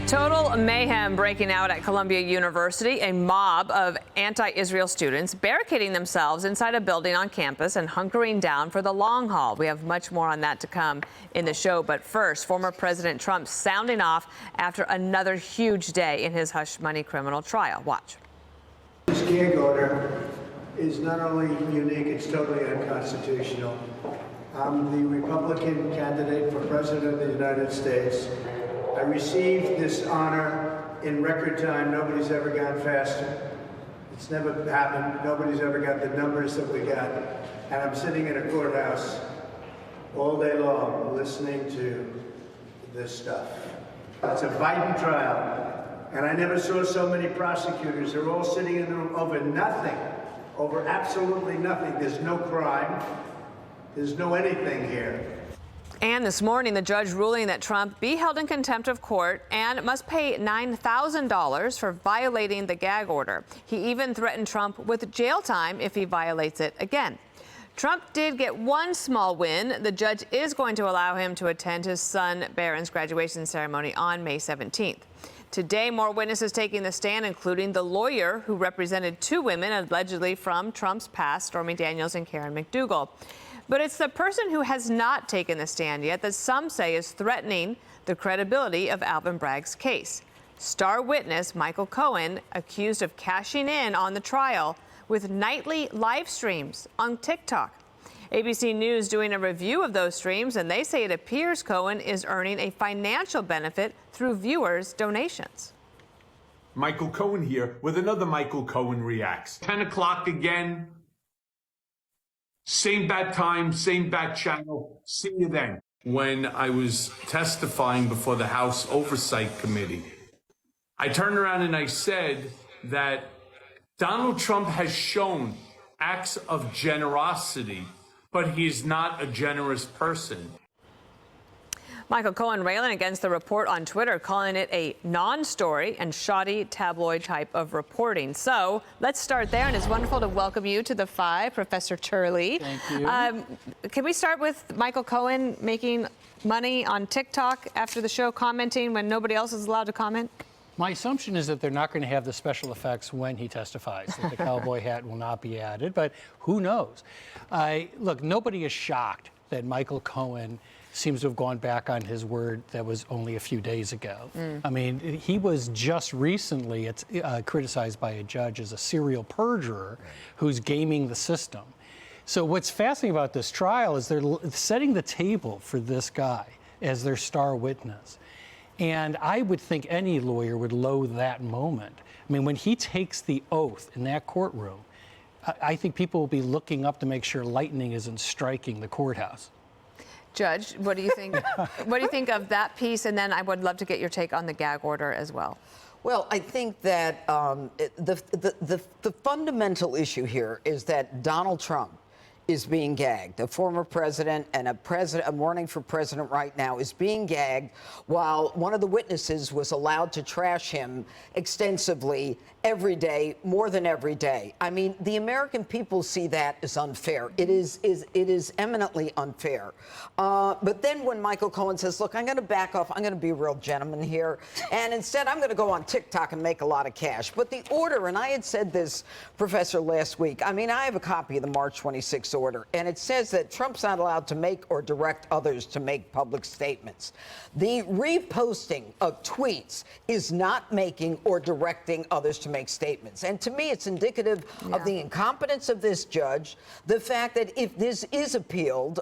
Total mayhem breaking out at Columbia University. A mob of anti-Israel students barricading themselves inside a building on campus and hunkering down for the long haul. We have much more on that to come in the show. But first, former President Trump sounding off after another huge day in his hush money criminal trial. Watch. This gag order is not only unique, it's totally unconstitutional. I'm the Republican candidate for President of the United States. I received this honor in record time. Nobody's ever gone faster. It's never happened. Nobody's ever got the numbers that we got. And I'm sitting in a courthouse all day long listening to this stuff. It's a Biden trial. And I never saw so many prosecutors. They're all sitting in the room over nothing, over absolutely nothing. There's no crime. There's no anything here. And this morning, the judge ruling that Trump be held in contempt of court and must pay $9,000 for violating the gag order. He even threatened Trump with jail time if he violates it again. Trump did get one small win. The judge is going to allow him to attend his son Barron's graduation ceremony on May 17th. Today, more witnesses taking the stand, including the lawyer who represented two women allegedly from Trump's past, Stormy Daniels and Karen McDougal. But it's the person who has not taken the stand yet that some say is threatening the credibility of Alvin Bragg's case. Star witness Michael Cohen, accused of cashing in on the trial with nightly live streams on TikTok. ABC News doing a review of those streams, and they say it appears Cohen is earning a financial benefit through viewers' donations. Michael Cohen here with another Michael Cohen Reacts. 10 o'clock again. Same bad time, same bad channel. See you then. When I was testifying before the House Oversight Committee, I turned around and I said that Donald Trump has shown acts of generosity, but he is not a generous person. Michael Cohen railing against the report on Twitter, calling it a non-story and shoddy tabloid type of reporting. So let's start there, and it's wonderful to welcome you to the Five, Professor Turley. Thank you. Can we start with Michael Cohen making money on TikTok after the show, commenting when nobody else is allowed to comment? My assumption is that they're not going to have the special effects when he testifies, that the cowboy hat will not be added, but who knows? Look, nobody is shocked that Michael Cohen seems to have gone back on his word that was only a few days ago. I mean, he was just recently criticized by a judge as a serial perjurer who's gaming the system. So what's fascinating about this trial is they're setting the table for this guy as their star witness. And I would think any lawyer would loathe that moment. I mean, when he takes the oath in that courtroom, I think people will be looking up to make sure lightning isn't striking the courthouse. Judge, what do you think? What do you think of that piece? And then I would love to get your take on the gag order as well. Well, I think that the fundamental issue here is that Donald Trump is being gagged. A former president and a running for president right now is being gagged while one of the witnesses was allowed to trash him extensively every day, more than every day. I mean, the American people see that as unfair. It is eminently unfair. But then when Michael Cohen says, look, I'm going to back off, I'm going to be a real gentleman here, and instead I'm going to go on TikTok and make a lot of cash. But the order, and I had said this, Professor, last week, I mean, I have a copy of the March 26th order, and it says that Trump's not allowed to make or direct others to make public statements. The reposting of tweets is not making or directing others to make statements. And to me, it's indicative of the incompetence of this judge, the fact that if this is appealed,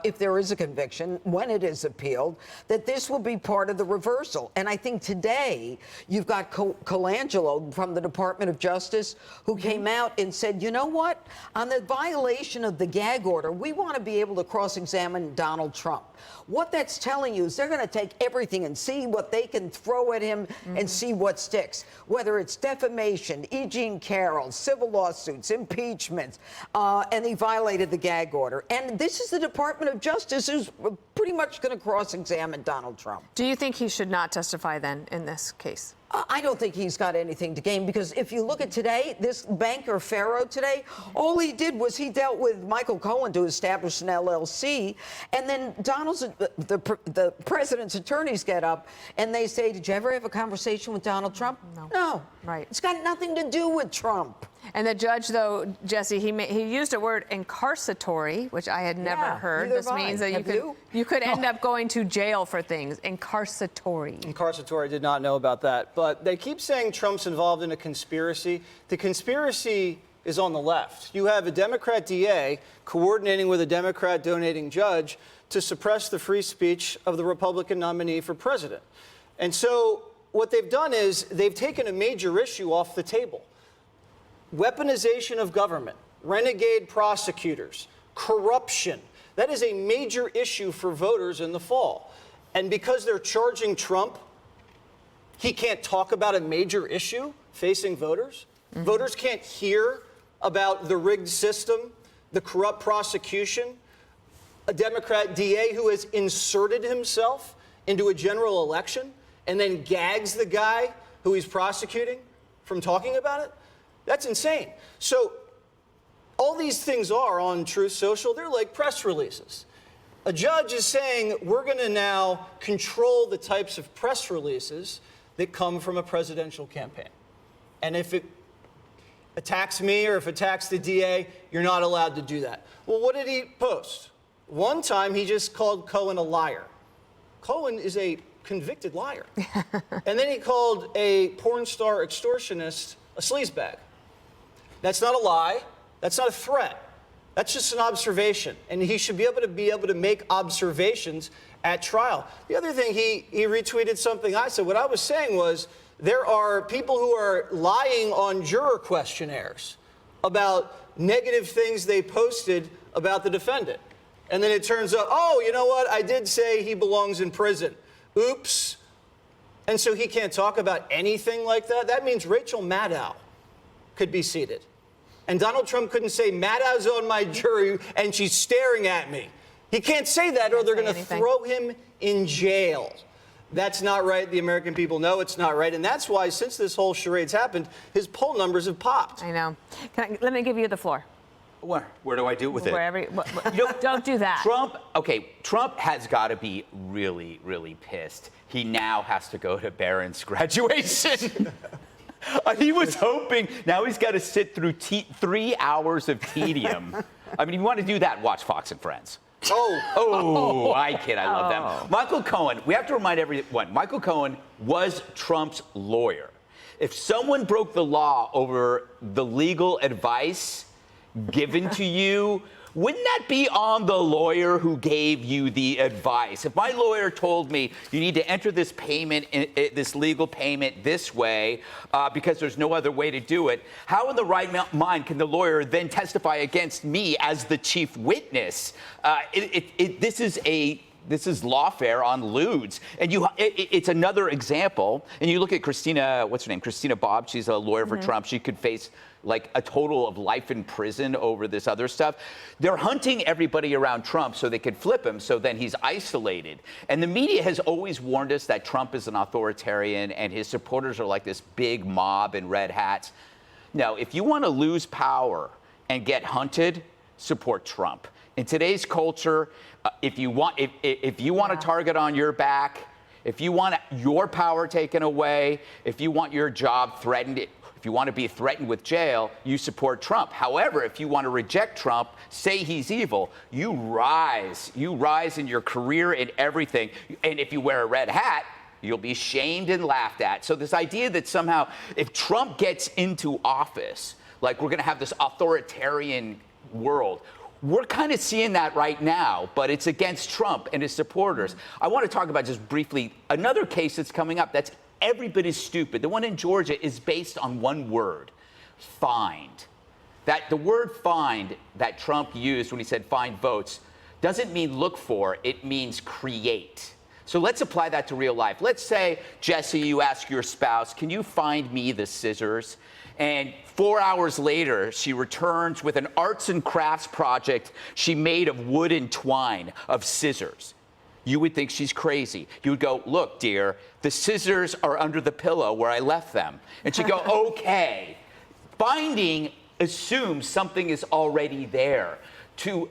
if there is a conviction, when it is appealed, that this will be part of the reversal. And I think today you've got Colangelo from the Department of Justice who came out and said, you know what, on the violation of the gag order, we want to be able to cross-examine Donald Trump. What that's telling you is they're going to take everything and see what they can throw at him and see what sticks, whether it's defamation, E. Jean Carroll, civil lawsuits, impeachments, and he violated the gag order. And this is the Department of Justice who's pretty much going to cross-examine Donald Trump. Do you think he should not testify then in this case? I don't think he's got anything to gain, because if you look at today, this banker Farrow today, all he did was he dealt with Michael Cohen to establish an LLC, and then the president's attorneys get up and they say, "Did you ever have a conversation with Donald Trump?" No. Right. It's got nothing to do with Trump. And the judge, though, Jesse, he used a word, incarceratory, which I had never heard. neither This have I. means that Have you could end up going to jail for things. Incarceratory. Incarceratory, did not know about that. But they keep saying Trump's involved in a conspiracy. The conspiracy is on the left. You have a Democrat DA coordinating with a Democrat donating judge to suppress the free speech of the Republican nominee for president. And so what they've done is they've taken a major issue off the table. Weaponization of government, renegade prosecutors, corruption. That is a major issue for voters in the fall. And because they're charging Trump, he can't talk about a major issue facing voters. Voters can't hear about the rigged system, the corrupt prosecution, a Democrat DA who has inserted himself into a general election and then gags the guy who he's prosecuting from talking about it. That's insane. So all these things are on Truth Social. They're like press releases. A judge is saying we're going to now control the types of press releases that come from a presidential campaign. And if it attacks me or if it attacks the DA, you're not allowed to do that. Well, what did he post? One time he just called Cohen a liar. Cohen is a convicted liar. And then he called a porn star extortionist a sleazebag. That's not a lie. That's not a threat. That's just an observation. And he should be able to make observations at trial. The other thing, he retweeted something I said. What I was saying was there are people who are lying on juror questionnaires about negative things they posted about the defendant. And then it turns out, oh, you know what? I did say he belongs in prison. Oops. And so he can't talk about anything like that. That means Rachel Maddow could be seated. And Donald Trump couldn't say, Maddow's on my jury and she's staring at me. He can't say that or they're going to throw him in jail. That's not right. The American people know it's not right. And that's why, since this whole charade's happened, his poll numbers have popped. I know. Let me give you the floor. Where do I do it with it? Wherever. Don't do that. Trump has got to be really, really pissed. He now has to go to Barron's graduation. He was hoping. Now he's got to sit through 3 hours of tedium. I mean, if you want to do that, watch Fox and Friends. I kid. I love them. Michael Cohen, we have to remind everyone, Michael Cohen was Trump's lawyer. If someone broke the law over the legal advice given to you, wouldn't that be on the lawyer who gave you the advice? If my lawyer told me you need to enter this payment, this legal payment this way because there's no other way to do it, how in the right mind can the lawyer then testify against me as the chief witness? This is lawfare on lewds. And it's another example. And you look at Christina, what's her name? Christina Bobb. She's a lawyer for Trump. She could face like a total of life in prison over this other stuff. They're hunting everybody around Trump so they could flip him, so then he's isolated. And the media has always warned us that Trump is an authoritarian and his supporters are like this big mob in red hats. No, if you want to lose power and get hunted, support Trump. In today's culture, if you want a target on your back, if you want your power taken away, if you want your job threatened, if you want to be threatened with jail, you support Trump. However, if you want to reject Trump, say he's evil, you rise. You rise in your career and everything. And if you wear a red hat, you'll be shamed and laughed at. So this idea that somehow if Trump gets into office, like we're going to have this authoritarian world, we're kind of seeing that right now, but it's against Trump and his supporters. I want to talk about just briefly another case that's coming up that's every bit as stupid. The one in Georgia is based on one word, find. That the word find that Trump used when he said find votes doesn't mean look for, it means create. So let's apply that to real life. Let's say, Jesse, you ask your spouse, can you find me the scissors? And 4 hours later, she returns with an arts and crafts project she made of wood and twine, of scissors. you would think she's crazy. You would go, look, dear, the scissors are under the pillow where I left them. And she'd go, okay. Finding assumes something is already there. It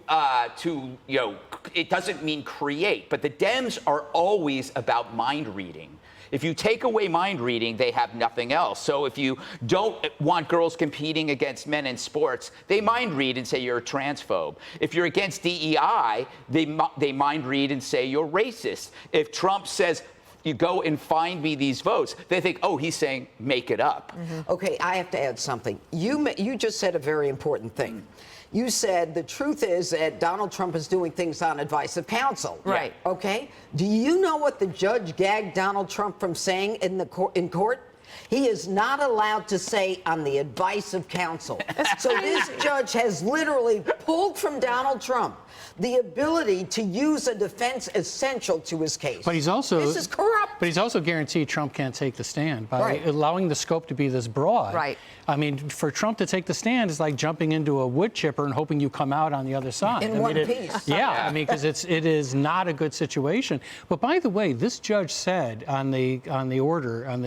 doesn't mean create, but the Dems are always about mind reading. If you take away mind reading, they have nothing else. So if you don't want girls competing against men in sports, they mind read and say you're a transphobe. If you're against DEI, they mind read and say you're racist. If Trump says, you go and find me these votes, they think, oh, he's saying make it up. Okay, I have to add something. You just said a very important thing. You said the truth is that Donald Trump is doing things on advice of counsel. Right. Okay. Do you know what the judge gagged Donald Trump from saying in court? He is not allowed to say on the advice of counsel. So this judge has literally pulled from Donald Trump the ability to use a defense essential to his case. But he's also this is corrupt. But he's also guaranteed Trump can't take the stand by allowing the scope to be this broad. Right. I mean, for Trump to take the stand is like jumping into a wood chipper and hoping you come out on the other side. In one piece. Yeah, I mean, because it is not a good situation. But by the way, this judge said on the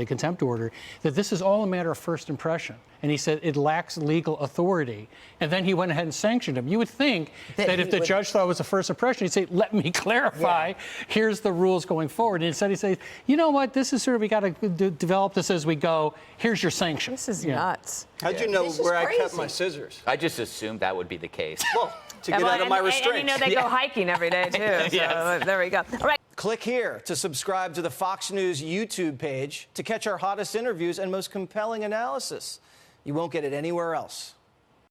contempt order, that this is all a matter of first impression. And he said it lacks legal authority. And then he went ahead and sanctioned him. You would think that if the judge thought it was a first impression, he'd say, let me clarify. Here's the rules going forward. And instead he says, you know what, this is sort of, we got to develop this as we go. Here's your sanction. This is nuts. How'd you know where I kept my scissors? I just assumed that would be the case. Well, to get out of my restraints. And you know they go hiking every day, too. So there we go. All right. Click here to subscribe to the Fox News YouTube page to catch our hottest interviews and most compelling analysis. You won't get it anywhere else.